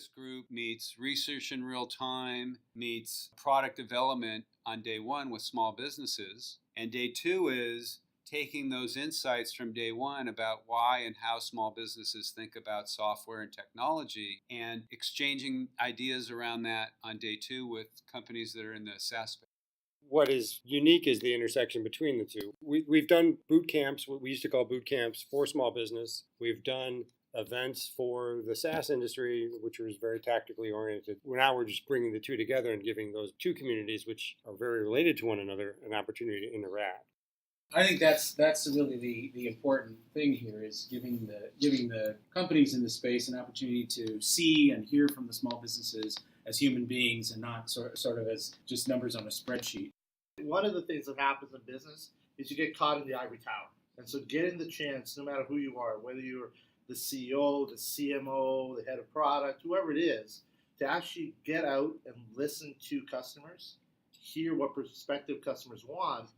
focus group meets research in real time, meets product development on day one with small businesses. And day two is taking those insights from day one about why and how small businesses think about software and technology and exchanging ideas around that on day two with companies that are in the SaaS space. What is unique is the intersection between the two. We've done boot camps, what we used to call boot camps for small business. We've done events for the SaaS industry, which was very tactically oriented. Now we're just bringing the two together and giving those two communities, which are very related to one another, an opportunity to interact. I think that's really the important thing here is giving the companies in the space an opportunity to see and hear from the small businesses as human beings and not sort of as just numbers on a spreadsheet. One of the things that happens in business is you get caught in the ivory tower. And so getting the chance, no matter who you are, whether you're the CEO, the CMO, the head of product, whoever it is, to actually get out and listen to customers, hear what prospective customers want,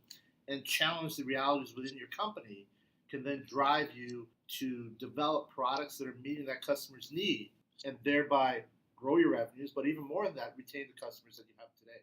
and challenge the realities within your company can then drive you to develop products that are meeting that customer's need and thereby grow your revenues, but even more than that, retain the customers that you have today.